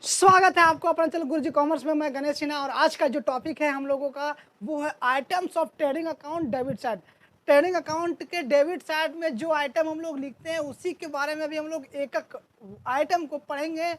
स्वागत है आपको अपना चैनल गुरुजी कॉमर्स में। मैं गणेश सिन्हा और आज का जो टॉपिक है हम लोगों का वो है items of trading account debit side. Trading account के डेबिट साइड में जो आइटम हम लोग लिखते हैं उसी के बारे में भी हम लोग एक एक आइटम को पढ़ेंगे।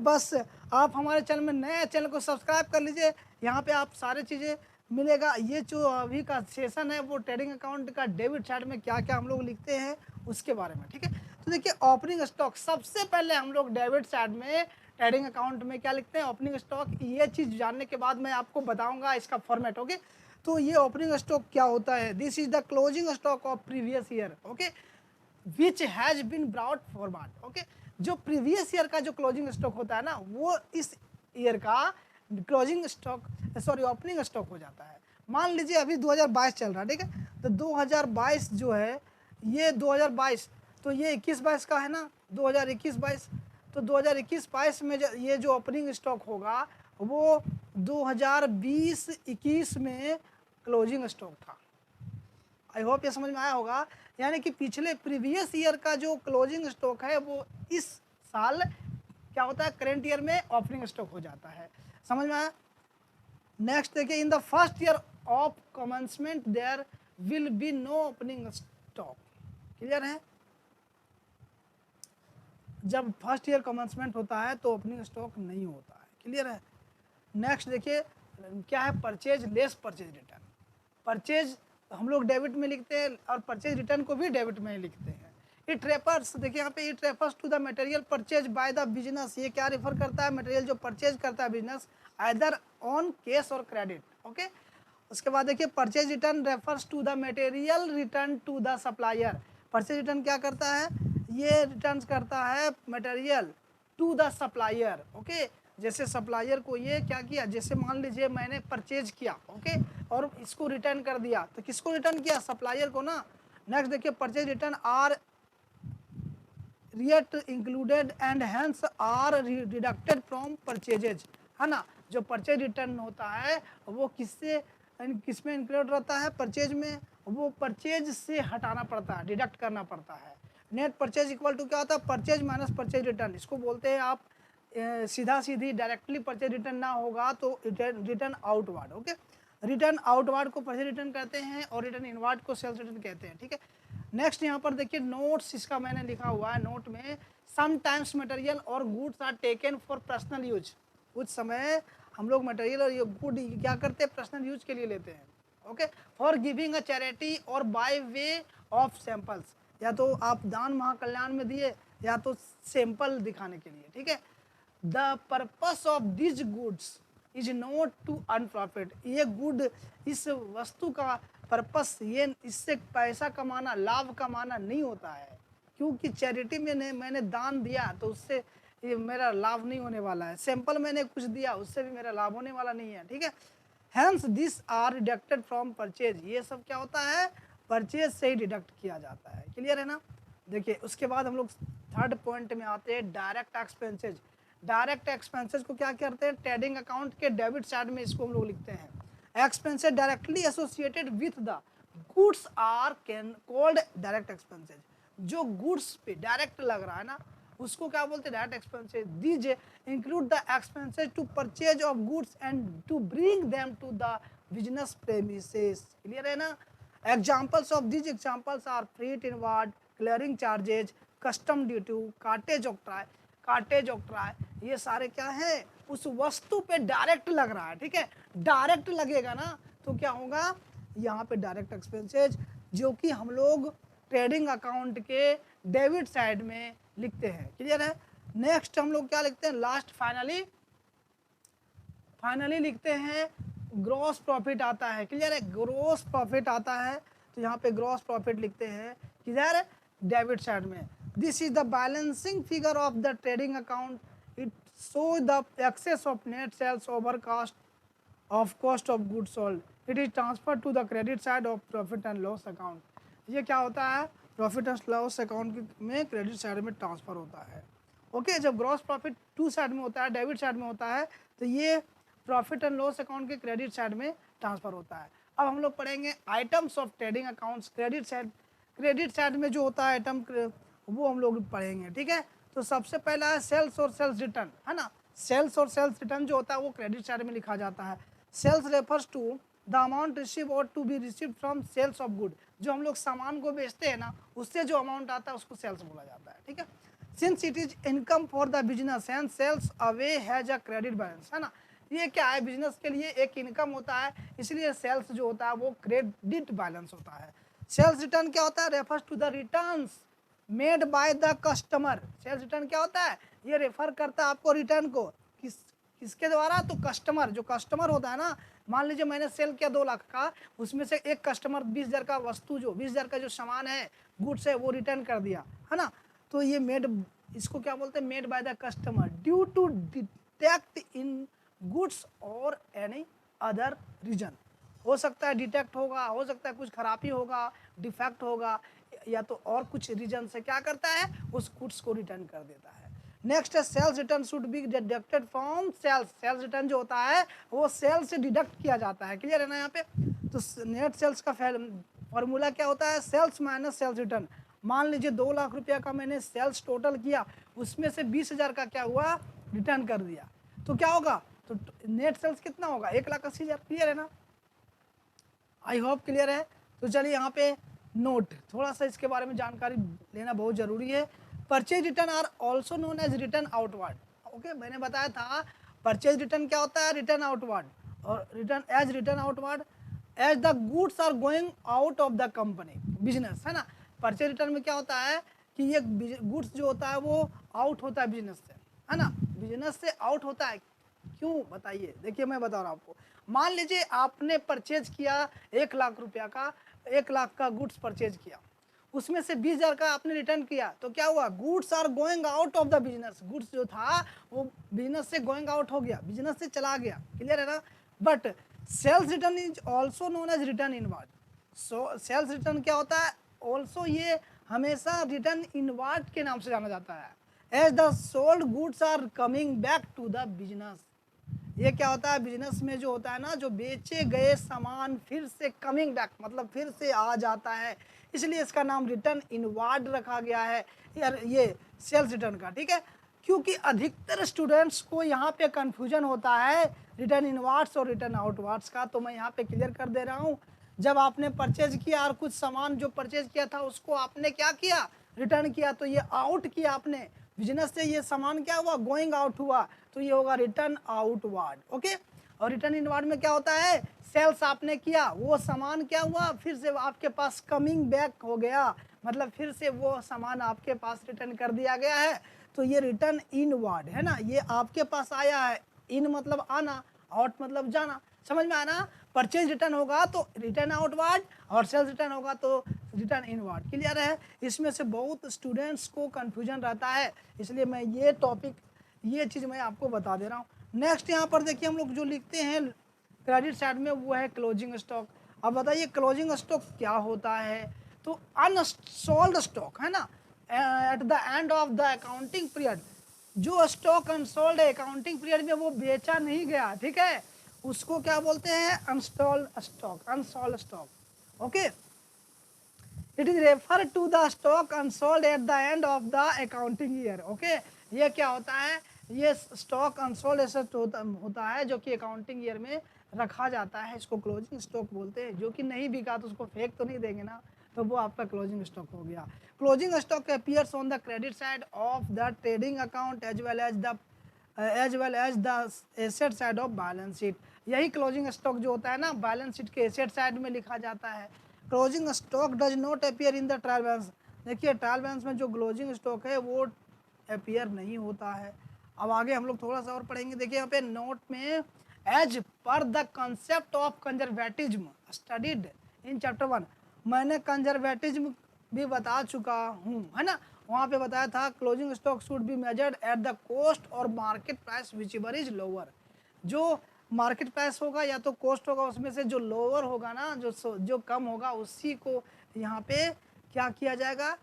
बस आप हमारे चैनल में नए चैनल को सब्सक्राइब कर लीजिए, यहाँ पे आप सारी चीज़ें मिलेगा। ये जो अभी का सेशन है वो ट्रेडिंग अकाउंट का डेबिट साइड में क्या क्या हम लोग लिखते हैं उसके बारे में, ठीक है। तो देखिए ओपनिंग स्टॉक सबसे पहले हम लोग डेबिट साइड में ट्रेडिंग अकाउंट में क्या लिखते हैं, ओपनिंग स्टॉक। ये चीज़ जानने के बाद मैं आपको बताऊंगा इसका फॉर्मेट, ओके। तो ये ओपनिंग स्टॉक क्या होता है, this is the closing stock of previous year, okay, which has been brought forward, okay. जो प्रीवियस ईयर का जो क्लोजिंग स्टॉक होता है ना वो इस ईयर का closing stock sorry opening stock हो जाता है। मान लीजिए अभी 2022 चल रहा है, ठीक है। तो 2022 जो है ये 2022, तो ये 21-22 का है ना, 2021-22। तो 2021-22 में ये जो ओपनिंग स्टॉक होगा वो 2020-21 में क्लोजिंग स्टॉक था। आई होप ये समझ में आया होगा। यानी कि पिछले प्रीवियस ईयर का जो क्लोजिंग स्टॉक है वो इस साल क्या होता है, करेंट ईयर में ओपनिंग स्टॉक हो जाता है। समझ में आया। नेक्स्ट देखिए, in the first year of commencement there will be no opening stock. Clear है। जब फर्स्ट ईयर कमेंसमेंट होता है तो ओपनिंग स्टॉक नहीं होता है। क्लियर है। नेक्स्ट देखिए क्या है, purchase less purchase return. Purchase हम लोग डेबिट में लिखते हैं और परचेज रिटर्न को भी डेबिट में लिखते हैं। इट रेफर्स, देखिए यहाँ पे it refers to the material purchase by the business. ये क्या रेफर करता है, मटेरियल जो परचेज करता है बिजनेस आइदर ऑन कैश और क्रेडिट, ओके। उसके बाद देखिए purchase return refers to the material return to the supplier. Purchase return क्या करता है, ये रिटर्न करता है material to the supplier, okay. जैसे सप्लायर को ये क्या किया, जैसे मान लीजिए मैंने परचेज किया, ओके, और इसको रिटर्न कर दिया, तो किसको रिटर्न किया, सप्लायर को ना। नेक्स्ट देखिए परचेज रिटर्न आर रियट included and hence are deducted from purchases, है ना। जो परचेज रिटर्न होता है वो किस में इंक्लूड रहता है, परचेज में। वो परचेज से हटाना पड़ता है, डिडक्ट करना पड़ता है। नेट परचेज इक्वल टू क्या होता है, परचेज माइनस परचेज रिटर्न। इसको बोलते हैं आप सीधा सीधी डायरेक्टली परचेज रिटर्न ना होगा तो return outward, okay. Return outward को परचेज रिटर्न कहते हैं और रिटर्न इनवर्ड को सेल्स रिटर्न कहते हैं, ठीक है। नेक्स्ट यहाँ पर देखिए नोट्स, इसका मैंने लिखा हुआ है नोट में, समटाइम्स मटेरियल और goods are taken for personal use. कुछ समय हम लोग मटेरियल और ये गुड क्या करते हैं, पर्सनल यूज के लिए लेते हैं, okay. For giving a charity और बाय वे ऑफ सैंपल्स, या तो आप दान महाकल्याण में दिए या तो सैंपल दिखाने के लिए, ठीक है। The purpose of this goods is not to earn profit. ये गुड, इस वस्तु का पर्पस ये इससे पैसा कमाना, लाभ कमाना नहीं होता है, क्योंकि चैरिटी में मैंने दान दिया तो उससे ये मेरा लाभ नहीं होने वाला है। सैंपल मैंने कुछ दिया उससे भी मेरा लाभ होने वाला नहीं है, ठीक है। Hence this are deducted from purchase. ये सब क्या होता है, परचेज से ही डिडक्ट किया जाता है। क्लियर है ना। देखिए उसके बाद हम लोग थर्ड पॉइंट में आते हैं, डायरेक्ट एक्सपेंसेज। डायरेक्ट एक्सपेंसेस को क्या करते हैं, ट्रेडिंग अकाउंट के डेबिट साइड में इसको हम लोग लिखते हैं। Expenses directly associated with the goods are can called direct expenses. जो गुड्स पे डायरेक्ट लग रहा है ना उसको क्या बोलते हैं, डायरेक्ट एक्सपेंसेज। दीजिए include the expenses to purchase of goods and to bring them to the business premises. Clear है ना। Examples of these examples are freight inward, clearing charges, custom duty, cartridge of try. ये सारे क्या है, उस वस्तु पे डायरेक्ट लग रहा है, ठीक है। डायरेक्ट लगेगा ना तो क्या होगा, यहाँ पे डायरेक्ट एक्सपेंसेज जो कि हम लोग ट्रेडिंग अकाउंट के डेबिट साइड में लिखते हैं। क्लियर है। नेक्स्ट हम लोग क्या लिखते हैं, लास्ट फाइनली लिखते हैं ग्रॉस प्रॉफिट आता है। क्लियर है, ग्रॉस प्रॉफिट आता है तो यहाँ पे ग्रॉस प्रॉफिट लिखते हैं किधर, डेबिट साइड में। This is the balancing figure of the trading account. It show the excess of net sales over cost of cost of good sold. It is transfer to the credit side of profit and loss account. ये क्या होता है, profit and loss account में credit side में transfer होता है, okay. जब gross profit to side में होता है, डेबिट साइड में होता है, तो ये प्रॉफिट एंड लॉस अकाउंट के क्रेडिट साइड में ट्रांसफर होता है। अब हम लोग पढ़ेंगे items of trading accounts. Credit side में जो होता है आइटम वो हम लोग पढ़ेंगे, ठीक है। तो सबसे पहला है सेल्स और सेल्स रिटर्न, है ना। सेल्स और सेल्स रिटर्न जो होता है वो क्रेडिट साइड में लिखा जाता है। Sales refers to the amount receive or to be receive from sales of good, जो हम लोग सामान को बेचते हैं ना उससे जो अमाउंट आता है उसको सेल्स बोला जाता है, ठीक है। Since it is income for the business and sales अवे हैज अ क्रेडिट बैलेंस, है ना, ये क्या है, बिजनेस के लिए एक इनकम होता है, इसलिए सेल्स जो होता है वो क्रेडिट बैलेंस होता है। सेल्स रिटर्न क्या होता है, refers to the returns made by the customer. Sales return क्या होता है, ये रेफर करता है आपको रिटर्न को, किसके द्वारा, तो कस्टमर, जो कस्टमर होता है ना, मान लीजिए मैंने सेल किया 2 लाख का, उसमें से एक कस्टमर 20,000 का वस्तु, जो 20,000 का जो सामान है, गुड्स है, वो रिटर्न कर दिया, है ना, तो ये मेड, इसको क्या बोलते हैं, made by the customer due to detect in goods और एनी अदर रीजन। हो सकता है डिटेक्ट होगा, हो सकता है कुछ खराबी होगा, डिफेक्ट होगा, या तो और कुछ रीजन से क्या करता है, उस गुड्स को रिटर्न कर देता है। नेक्स्ट है sales return should be deducted from sales. Sales return जो होता है वो सेल्स से डिडक्ट किया जाता है, क्लियर है ना यहाँ पे। तो नेट सेल्स का फॉर्मूला क्या होता है, सेल्स माइनस सेल्स रिटर्न। मान लीजिए 2 लाख रुपया का मैंने सेल्स टोटल किया, उसमें से 20,000 का क्या हुआ, रिटर्न कर दिया, तो क्या होगा, तो नेट सेल्स कितना होगा, 1,80,000, क्लियर है ना, आई होप क्लियर है। तो चलिए यहाँ पे नोट, थोड़ा सा इसके बारे में जानकारी लेना बहुत जरूरी है। Purchase return are also known as return outward. Okay, मैंने बताया था परचेज रिटर्न क्या होता है, रिटर्न आउटवर्ड, और return outward as the goods are going out of the company business, है ना। परचेज रिटर्न में क्या होता है कि ये गुड्स जो होता है वो आउट होता है बिजनेस से, है ना, बिजनेस से आउट होता है, क्यों बताइए, देखिए मैं बता रहा हूँ आपको। मान लीजिए आपने परचेज किया 1 लाख रुपया का, 1 लाख का गुड्स परचेज किया, उसमें से 20,000 का आपने रिटर्न किया, तो क्या हुआ, goods are going out of the business, goods जो था वो बिजनेस से गोइंग आउट हो गया, बिजनेस से चला गया, क्लियर है ना। But sales return is also known as return inward. So sales return क्या होता है, ऑल्सो ये हमेशा रिटर्न इनवर्ड के नाम से जाना जाता है, as the sold goods are coming back to the business. ये क्या होता है, बिजनेस में जो होता है ना, जो बेचे गए सामान फिर से कमिंग बैक, मतलब फिर से आ जाता है, इसलिए इसका नाम रिटर्न इनवर्ड रखा गया है यार, ये सेल्स रिटर्न का, ठीक है। क्योंकि अधिकतर स्टूडेंट्स को यहाँ पे कंफ्यूजन होता है रिटर्न इनवर्ड्स और रिटर्न आउटवर्ड्स का, तो मैं यहाँ पे क्लियर कर दे रहा हूँ। जब आपने परचेज किया और कुछ सामान जो परचेज किया था उसको आपने क्या किया, रिटर्न किया, तो ये आउट किया आपने बिजनेस से, ये सामान क्या हुआ, गोइंग आउट हुआ, तो ये होगा रिटर्न आउटवर्ड, ओके। और रिटर्न इनवर्ड में क्या होता है, सेल्स आपने किया, वो सामान क्या हुआ, फिर से आपके पास कमिंग बैक हो गया, मतलब फिर से वो सामान आपके पास रिटर्न कर दिया गया है, तो ये रिटर्न इनवर्ड है ना, ये आपके पास आया है, इन मतलब आना, आउट मतलब जाना, समझ में आना। परचेज रिटर्न होगा तो रिटर्न आउटवर्ड, और सेल्स रिटर्न होगा तो रिटर्न इनवर्ड, क्लियर है। इसमें से बहुत स्टूडेंट्स को कंफ्यूजन रहता है, इसलिए मैं ये टॉपिक, ये चीज़ मैं आपको बता दे रहा हूँ। नेक्स्ट यहाँ पर देखिए हम लोग जो लिखते हैं क्रेडिट साइड में, वो है क्लोजिंग स्टॉक। अब बताइए क्लोजिंग स्टॉक क्या होता है, तो अनसोल्ड स्टॉक, है ना, eight the end of the accounting period, जो स्टॉक अनसोल्ड है अकाउंटिंग पीरियड में वो बेचा नहीं गया, ठीक है, उसको क्या बोलते हैं, unsold stock, unsold stock, okay. It is refer to the stock unsold at the end of the accounting year, okay. ये क्या होता है, ये स्टॉक अनसोल्ड एसेट होता है जो कि अकाउंटिंग ईयर में रखा जाता है, इसको क्लोजिंग स्टॉक बोलते हैं। जो कि नहीं बिका तो उसको फेंक तो नहीं देंगे ना, तो वो आपका क्लोजिंग स्टॉक हो गया। Closing stock appears on the credit side of the trading account as well as the asset side of balance sheet. यही क्लोजिंग स्टॉक जो होता है ना, बैलेंस शीट के एसेट साइड में लिखा जाता है। Closing stock does not appear in the trial balance. देखिए ट्रायल बैलेंस में जो क्लोजिंग स्टॉक है वो अपीयर नहीं होता है। अब आगे हम लोग थोड़ा सा और पढ़ेंगे, देखिए यहाँ पे नोट में, as per the concept of conservatism studied in chapter 1, मैंने कंजर्वेटिज्म भी बता चुका हूँ, है ना, वहाँ पे बताया था closing stock should be measured at the cost or market price whichever is lower. जो मार्केट प्राइस होगा या तो कॉस्ट होगा, उसमें से जो लोअर होगा ना, जो कम होगा, उसी को यहाँ पे क्या किया जाएगा,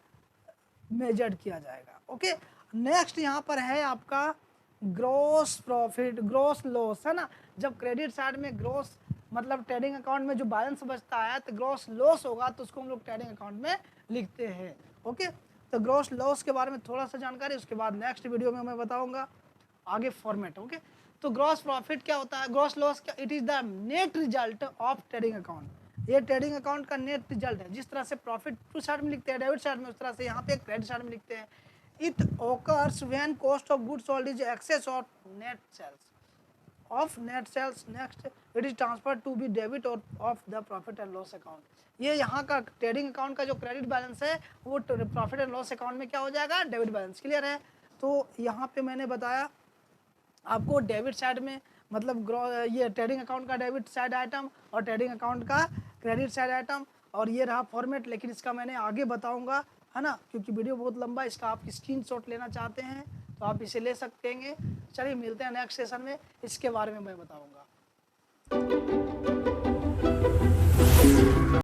मेजर्ड किया जाएगा, ओके। नेक्स्ट यहाँ पर है आपका ग्रॉस प्रॉफिट, ग्रॉस लॉस, है ना। जब क्रेडिट साइड में ग्रॉस मतलब ट्रेडिंग अकाउंट में जो बैलेंस बचता है तो ग्रॉस लॉस होगा, तो उसको हम लोग ट्रेडिंग अकाउंट में लिखते हैं, ओके। तो ग्रॉस लॉस के बारे में थोड़ा सा जानकारी उसके बाद नेक्स्ट वीडियो में मैं बताऊंगा। आगे फॉर्मेट। ओके, तो ग्रॉस प्रॉफिट क्या होता है, ग्रॉस लॉस क्या, it is the net result of trading account. ये ट्रेडिंग अकाउंट का नेट रिजल्ट है। जिस तरह से प्रॉफिट टू साइड में लिखते हैं डेबिट साइड में, उस तरह से यहाँ पे क्रेडिट साइड में लिखते हैं। It occurs when cost of goods sold is excess of net sales of net sales. Next, it is transferred to be debit or of the profit and loss account. ये यहाँ का trading account का जो credit balance है वो profit and loss account में क्या हो जाएगा, डेबिट बैलेंस। क्लियर है। तो यहाँ पे मैंने बताया आपको डेबिट साइड में मतलब ये ट्रेडिंग अकाउंट का डेबिट साइड आइटम और ट्रेडिंग अकाउंट का क्रेडिट साइड आइटम, और ये रहा फॉर्मेट। लेकिन इसका मैंने आगे बताऊंगा, है ना, क्योंकि वीडियो बहुत लंबा है। इसका आप स्क्रीनशॉट लेना चाहते हैं तो आप इसे ले सकते हैं। चलिए मिलते हैं नेक्स्ट सेशन में, इसके बारे में मैं बताऊंगा।